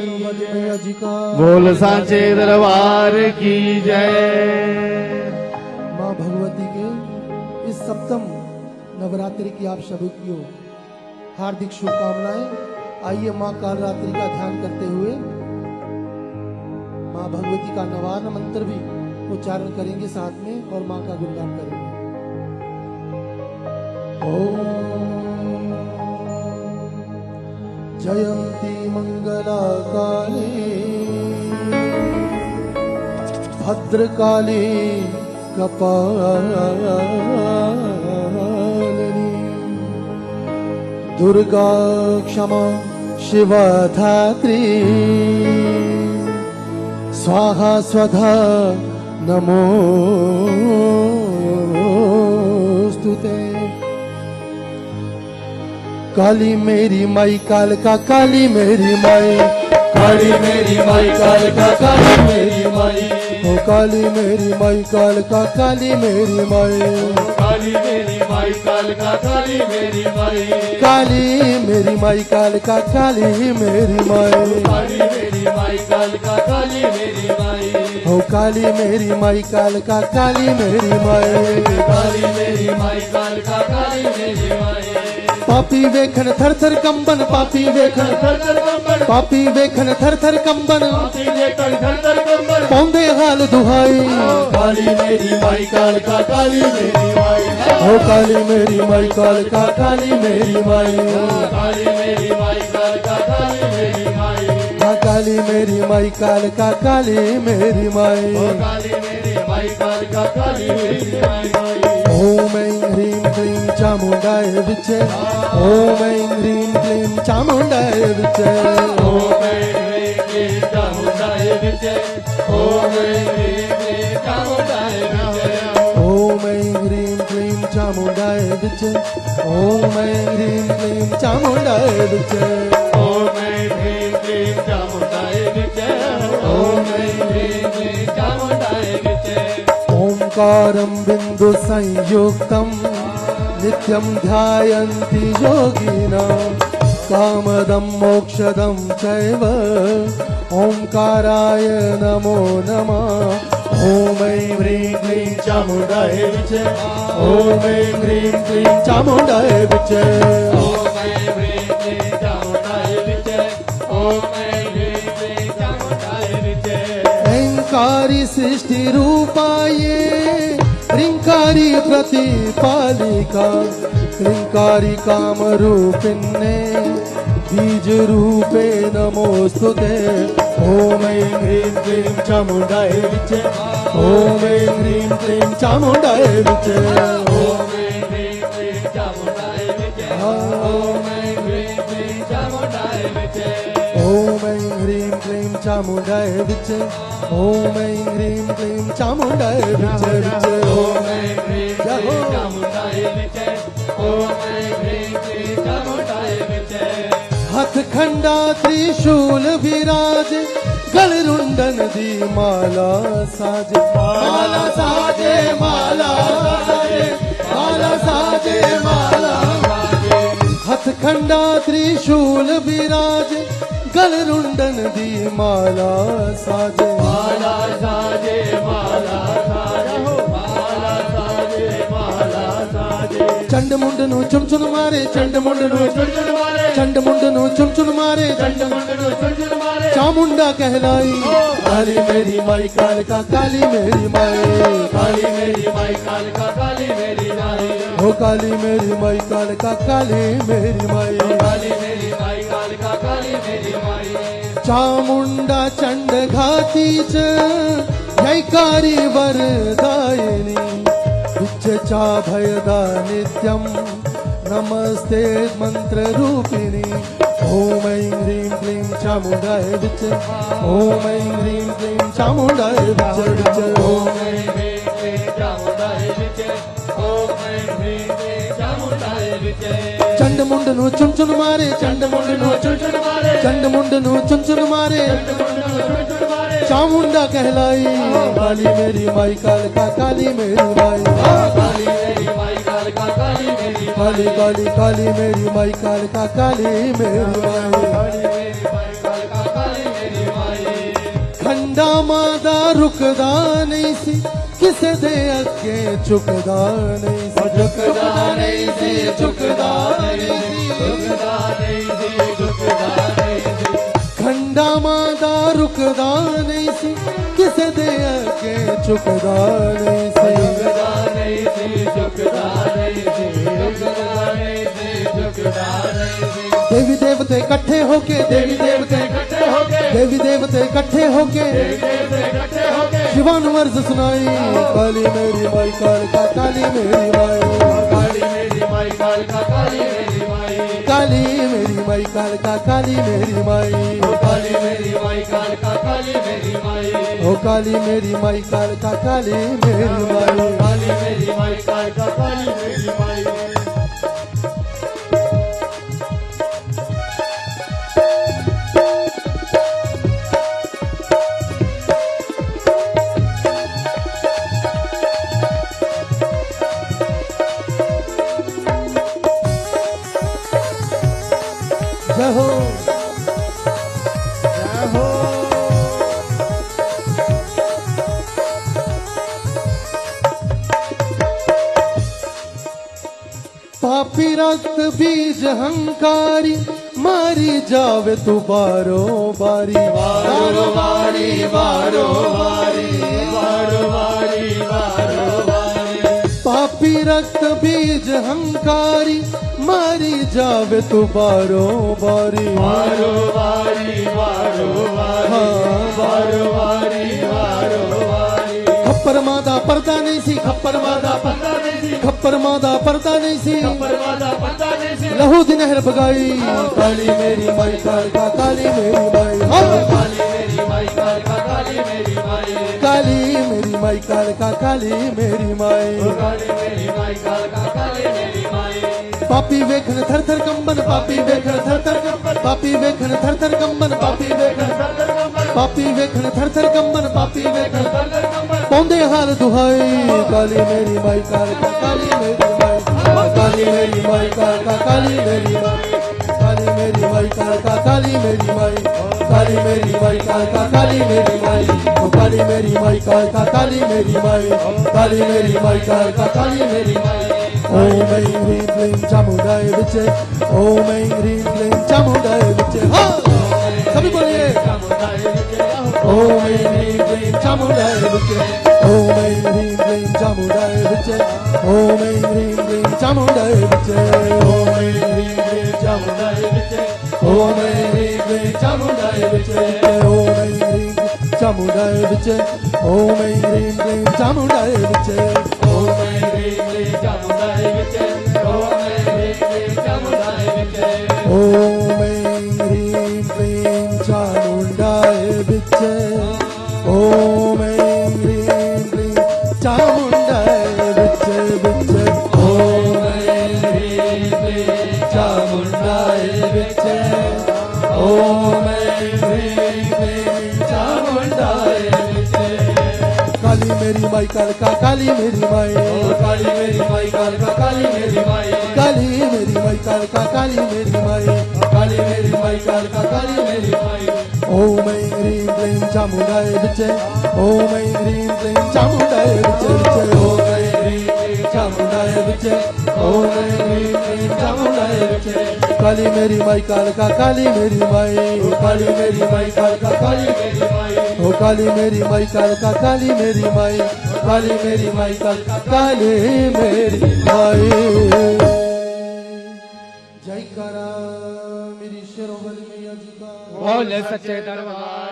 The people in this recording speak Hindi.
बोल सांचे दरबार की जय। माँ भगवती के इस सप्तम नवरात्रि की आप सभी को हार्दिक शुभकामनाएं। आइए माँ कालरात्रि का ध्यान करते हुए माँ भगवती का नवान मंत्र भी उच्चारण करेंगे साथ में और माँ का गुणगान करेंगे। ओम जयंती मंगला काली भद्रकाली कपालिनी दुर्गा क्षमा शिवा धात्री स्वाहा स्वधा नमोस्तुते। काली मेरी माई काल का काली मेरी माई, काली मेरी माई काल का काली मेरी माई, ओ काली मेरी माई काल का काली मेरी माई, काली मेरी माई काल का काली मेरी माई, काली मेरी माई काल का काली मेरी माई, काली मेरी माई काल का काली मेरी माई, ओ काली मेरी माई काल का काली मेरी माई, काली मेरी माई काल का काली मेरी माई। पापी वेखन थर थर कंबन, पापी वेखन थर थर कंबन, पापी वेखन थर थर कंबन, पापी वेखन थर थर कंबन, पौंदे हाल दुहाई। काली मेरी माई काल का काली मेरी माई, ओ काली मेरी माई काल का काली मेरी माई, काली मेरी माई काल का काली मेरी माई, हाँ काली मेरी माई काल का काली मेरी माई। काली मेरी माई काल का काली मेरी माई। ओम ऐं ह्रीं क्लीं चामुण्डाय विचे, ओम ऐं ह्रीं क्लीं चामुण्डाय विचे, ओम ऐं ह्रीं क्लीं चामुण्डाय विचे, ओम ऐं ह्रीं क्लीं चामुण्डाय विचे, ओम ऐं ह्रीं क्लीं चामुण्डाय विचे, ओम ऐं ह्रीं क्लीं चामुण्डाय विचे, ओम ऐं ह्रीं क्लीं चामुण्डाय विचे, ओम ऐं ह्रीं क्लीं चामुण्डाय विचे। ओंकारं बिंदु संयुक्तं नित्यं ध्यायन्ति योगिनः कामदं मोक्षदं चैव ओंकाराय नमो नमः। ओम ऐं ह्रीं क्लीं चामुण्डाय विचे, ओम ऐं ह्रीं क्लीं चामुण्डाय विचे, ओम ऐं ह्रीं क्लीं चामुण्डाय विचे, ओम ऐं ह्रीं क्लीं चामुण्डाय विचे। ऐंकारी सृष्टि रूपाये ह्रींकारी प्रतिपालिका, ह्रींकारी काम रूपिण्ये बीज रूपे नमोस्तुते। ओम ऐं ह्रीं क्लीं चामुण्डाय विचे, ओम ऐं ह्रीं क्लीं चामुण्डाय विचे, ओम ऐं ह्रीं क्लीं चामुण्डाय विचे, ओम ऐं ह्रीं क्लीं चामुण्डाय विचे। ओम ऐं ह्रीं क्लीं चामुण्डाय विचे, ओम ऐं ह्रीं क्लीं चामुण्डाय विचे विचे। ओम ऐं ह्रीं क्लीं चामुण्डाय विचे, ओम ऐं ह्रीं क्लीं चामुण्डाय विचे। हाथ खंडा त्रिशूल विराज, गल रुंडन दी माला साजे, माला साजे माला साजे, माला साजे माला साजे। हाथ खंडा त्रिशूल विराज, गल रुंडन दी माला साजे, माला साजे माला साजे, माला साजे माला साजे। चंड मुंडनु चुन मारे, चंड मुंडनु चुन मारे, चंड मुंडनु चुन मारे, चंड मुंडनु चुन मारे। चामुंडा कहलाई काली मेरी माई काल का काली मेरी माई, काली मेरी माई काल का काली मेरी माई, हो काली मेरी माई काल का काली मेरी माई। काली मेरी माई काल का काली मेरी माई। चामुंडा चंड घातीच जयकारी वरदायिनी, विच्चा भयदा नित्यं नमस्ते मंत्र रूपिणी। ओम ऐं ह्रीं क्लीं चामुण्डाय विचे, ओम ऐं ह्रीं क्लीं चामुण्डाय विचे विचे। ओम ऐं ह्रीं क्लीं चामुण्डाय विचे, ओम ऐं ह्रीं क्लीं चामुण्डाय विचे। चंड मुंडनु चुन मारे, चंड मुंडनु चुन मारे, चंड मुंडनु चुन मारे, चंड मुंडनु चुन मारे। चामुंडा कहलाई काली मेरी माई काल का काली मेरी माई, काली मेरी माई काल का काली मेरी काली काली काली मेरी माई काल का काली मेरी माई। काली मेरी माई काल का काली खंडा मादा रुकदा नहीं सी किसे दे अगे झुकदा नहीं सी झुकदा नहीं सी झुकदा नहीं सी झुकदा नहीं सी झुकदा नहीं सी खंडा मादा रुकदा नहीं सी किसे दे अगे झुकदा नहीं सी झुकदा नहीं सी झुकदा नहीं सी झुकदा नहीं सी झुकदा नहीं सी देवी देवते इकट्ठे होके देवी देवते इकट्ठे होके देवी देवते इकट्ठे होके देवी देवते इकट्ठे होके शिवानु वर्ष सुनाई काली मेरी माई कालका काली मेरी माई काली मेरी माई कालका काली मेरी माई काली मेरी माई कालका काली मेरी माई काली मेरी माई कालका काली मेरी माई ओ काली मेरी माई कालका काली मेरी माई काली मेरी माई कालका काली मेरी माई जय हो जय हो पापी रक्त बीज हंकारी मारी जावे तू बारो बारी बारो बारी बारो बारी बारो बारी बारो बारी पापी रक्त बीज हंकारी मारी जावे तू बारो बारी बारो बारी बारो बारी बारो बारी बारो बारी खप्पर मादा पर्दा नहीं सी खप्पर मादा पता नहीं सी खप्पर मादा पर्दा नहीं सी खप्पर मादा पता नहीं सी लहू दी नहर बगाई काली मेरी माई कालका काली मेरी माई काली मेरी माई कालका काली मेरी माई काली मेरी माई कालका काली मेरी माई काली मेरी माई कालका काली मेरी माई पापी वेखन थर थर कंबन पापी वेखन थर थर कंबन पापी वेखन थर थर कंबन पापी वेखन पापी वेखन थर थर कंबन पापी वेखन पौंदे हाल दुहाई काली मेरी माई कालका काली मेरी माई काली मेरी माई कालका काली मेरी माई काली मेरी माई कालका काली मेरी माई काली मेरी माई कालका काली मेरी माई काली मेरी माई कालका काली मेरी माई काली मेरी माई कालका काली मेरी माई ओम ऐं ह्रीं क्लीं चामुंडाय विचे ओम ऐं ह्रीं क्लीं चामुंडाय विचे हाँ सभी बोलिए ओम ऐं ह्रीं क्लीं चामुंडाय विचे ओम ऐं ह्रीं क्लीं चामुंडाय विचे ओम ऐं ह्रीं क्लीं चामुंडाय विचे ओम ऐं ह्रीं क्लीं चामुंडाय विचे ओम ऐं ह्रीं क्लीं चामुंडाय विचे ओम ऐं ह्रीं चामुंडाय विचे ओम ऐं ह्रीं क्लीं चामुंडाय विचे ओम ऐं ह्रीं क्लीं चामुंडाय विचे ओम ऐं ह्रीं क्लीं चामुंडाय विचे ओम ऐं ह्रीं क्लीं चामुंडाय विचे ओम ऐं ह्रीं क्लीं चामुंडाय विचे विचे ओम ऐं ह्रीं क्लीं चामुंडाय विचे ओम ऐं ह्रीं क्लीं चामुंडाय विचे काली मेरी माई कालका काली मेरी माई काली मेरी माई कालका काली मेरी माई काली मेरी माई कालका काली मेरी माई काली मेरी माई कालका काली मेरी माई ओम ऐं ह्रीं क्लीं चामुंडाय विचे ओम ऐं ह्रीं क्लीं चामुंडाय विचे विचे ओम ऐं ह्रीं क्लीं चामुंडाय विचे ओम ऐं ह्रीं क्लीं चामुंडाय विचे काली मेरी माई कालका काली मेरी माई काली मेरी माई कालका काली मेरी माई ओ काली मेरी माई कालका काली मेरी माई काली मेरी माई कालका काली मेरी माई जय करा मेरी शेरों वाली मैया जी का बोले सच्चे दरबार